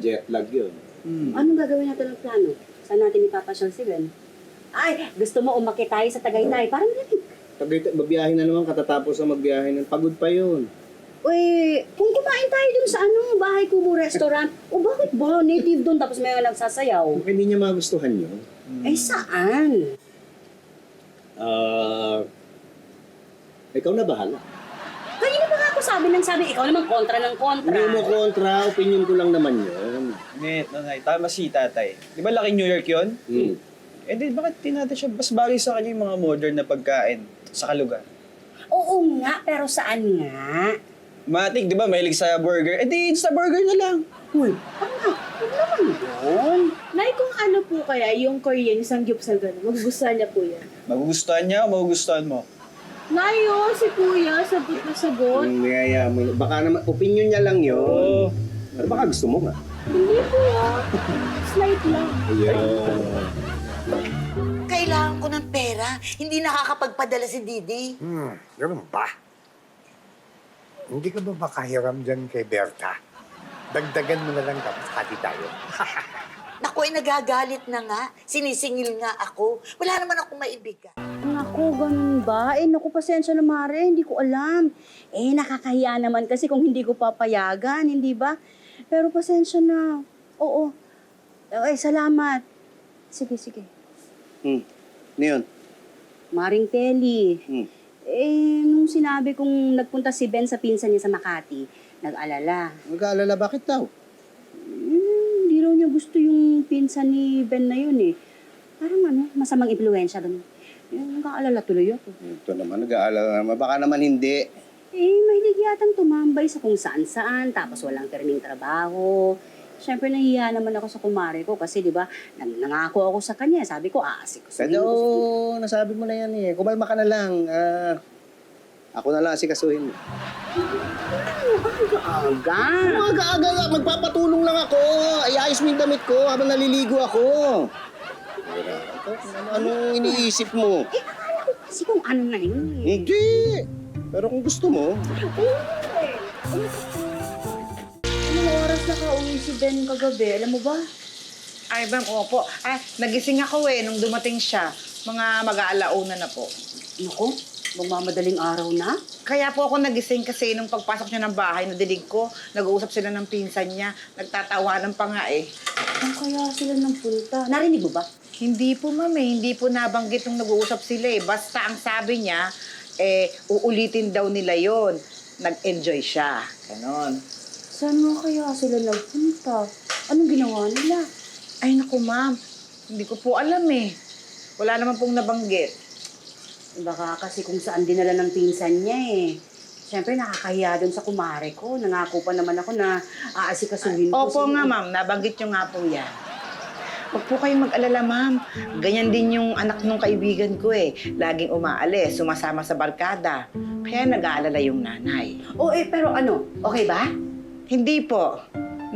jet lag yun. Anong gagawin natin ng plano? Saan natin ipapasyal si Ben? Ay, gusto mo umakit tayo sa Tagaytay. Parang ganun. Babiyahin na naman, katatapos na magbiyahin. Pagod pa yun. Uy, kung kumain tayo dun sa Bahay Kubo Restaurant, o bakit ba? Native dun tapos may nagsasayaw. Kung hindi niya magustuhan yun. Eh, saan? Ikaw na bahala. Kanina pa nga ako sabi, ikaw naman kontra ng kontra. Hindi mo kontra, opinion ko lang naman yun. Net, nanay, tama si tatay. Di ba laki New York yun? Eh di, bakit tinatay siya? Mas bagay sa kanya yung mga modern na pagkain sa kalugar. Oo nga, pero saan nga? Matik, di ba, mahilig sa burger? Eh di, sa burger na lang. Uy, huwag naman yun. Nay, kung ano po kaya yung Korean sangyup sa gano'n, magugustuhan niya po yan. Magugustuhan niya o magugustuhan mo? Nay, oh, si Kuya, sabot na sabot. Niyaya mo. Baka naman, opinion niya lang yun. Oo. Pero baka gusto mo nga. Hindi po ah. Slight lang. Ayun. Kailangan ko ng pera. Hindi nakakapagpadala si Didi. Ganun ba? Hindi ka ba makahiram dyan kay Berta? Dagdagan mo na lang tapos hati tayo. Naku, nagagalit na nga. Sinisingil nga ako. Wala naman akong maibigan. Naku, ganun ba? Naku, pasensya na, Mare. Hindi ko alam. Nakakahiya naman kasi kung hindi ko papayagan, hindi ba? Pero pasensya na. Oo. Salamat. Sige. Ano yun? Maring Telly. Hmm. Nung sinabi kong nagpunta si Ben sa pinsan niya sa Makati, nag-alala. Mag-aalala, bakit daw? Hindi raw niya gusto yung pinsan ni Ben na yun eh. Parang masamang impluensya doon. Nag-aalala tuloy ako. Ito naman, nag-aalala naman. Baka naman hindi. Mahilig yatang tumambay sa kung saan-saan, tapos walang terming trabaho. Siyempre, nahihiya naman ako sa kumare ko kasi, di ba, nangako ako sa kanya. Sabi ko, asikasuhin Pero, ko. nasabi mo na yan eh. Kumalma ka na lang. Ako na lang asikasuhin mo. Aga. Aga-aga nga, magpapatulong lang ako. Ayayos mo yung damit ko habang naliligo ako. Anong iniisip mo? Akala ko kasi kung ano na yun eh. Hindi. Pero kung gusto mo, Anong oras nakauwi si Ben kagabi? Alam mo ba? Ay, ma'am, opo. Nagising ako nung dumating siya. Mga mag-aalauna na po. Naku, magmamadaling araw na. Kaya po ako nagising kasi nung pagpasok niya ng bahay, nadilig ko, nag-uusap sila ng pinsan niya. Nagtatawanan pa nga Saan kaya sila ng punta? Narinig mo ba? Hindi po, ma'am Hindi po nabanggit nung nag-uusap sila Basta ang sabi niya, uulitin daw nila yon. Nag-enjoy siya. Ganon. Saan nga kaya sila nagpunta? Anong ginawa nila? Ay, naku, ma'am. Hindi ko po alam Wala naman pong nabanggit. Baka kasi kung saan dinala ng pinsan niya Siyempre, nakakahiya doon sa kumare ko. Nangako pa naman ako na aasikasuhin ko. Opo nga, ma'am. Nabanggit niyo nga po yan. Huwag po kayong mag-alala, ma'am. Ganyan din yung anak nung kaibigan ko Laging umaalis, sumasama sa barkada. Kaya nag-aalala yung nanay. Pero okay ba? Hindi po.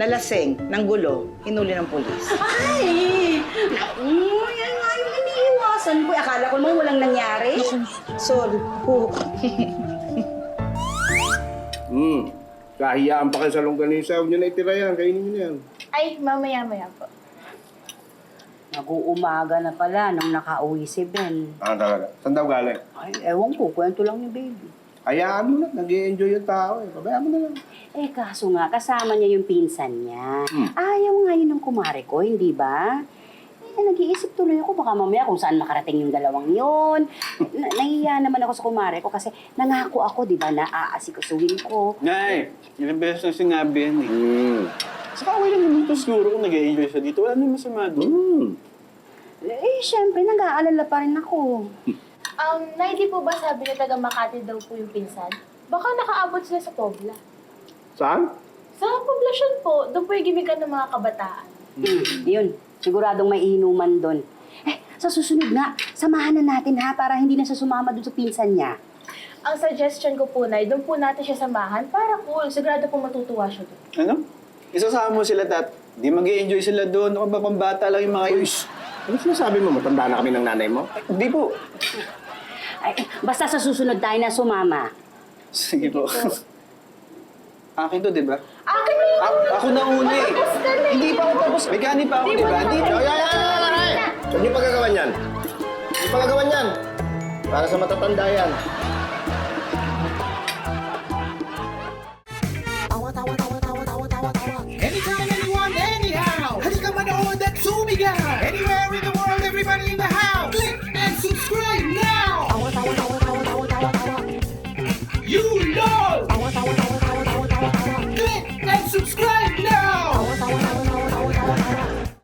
Nalasing, ng gulo, hinuli ng pulis. Ay! Naku, yan nga yung iniiwasan ko. Akala ko naman walang nangyari. Sorry po. kahiyaan pa kayo sa longganisa. Huwag nyo na itira yan. Kainin nyo na yan. Ay, mamaya-maya po. Nag-uumaga na pala nung nakauwi si Ben. Talaga. Saan daw galing? Ay, ewan ko. Kwento lang ni baby. Hayaan mo na. Nag-i-enjoy yung tao Pabayaan mo na lang. Kaso nga, kasama niya yung pinsan niya. Ayaw nga yun ng kumare ko, hindi ba? Nag-iisip tuloy ako, baka mamaya kung saan makarating yung dalawang yun. Nahiya naman ako sa kumare ko kasi nangako ako, di ba, na aasikasuhin ko. Nay, ilang beses na sinabi yan Saka okay lang naman ito siguro kung nag-i-enjoy siya dito. Wala naman masama doon. Siyempre, nag-aalala pa rin ako. Nay, di po ba sabi na taga Makati daw po yung pinsan? Baka nakaabot sila sa Pobla. Saan? Sa poblasyon po, doon po yung gimikan ng mga kabataan. Yun, siguradong may inuman doon. Sa susunod na, samahan na natin ha, para hindi na siya sumama doon sa pinsan niya. Ang suggestion ko po, Nay, doon po natin siya samahan para cool. Sigurado po matutuwa siya doon. Ano? Isasama mo sila, di mag-i-enjoy sila doon. Ako ba pambata lang yung mga yun? Ano sinasabi mo? Matanda na kami ng nanay mo? Hindi po. Basta sa susunod tayo na sumama. Sige po. Akin to, di ba? Akin na yung Ako na una eh. Matapos ka na eh. Hindi pa ako tapos. Mechanic pa ako, di ba? Hindi. Huwag niyo pagagawan yan. Huwag niyo pagagawan yan. Para sa matatanda yan.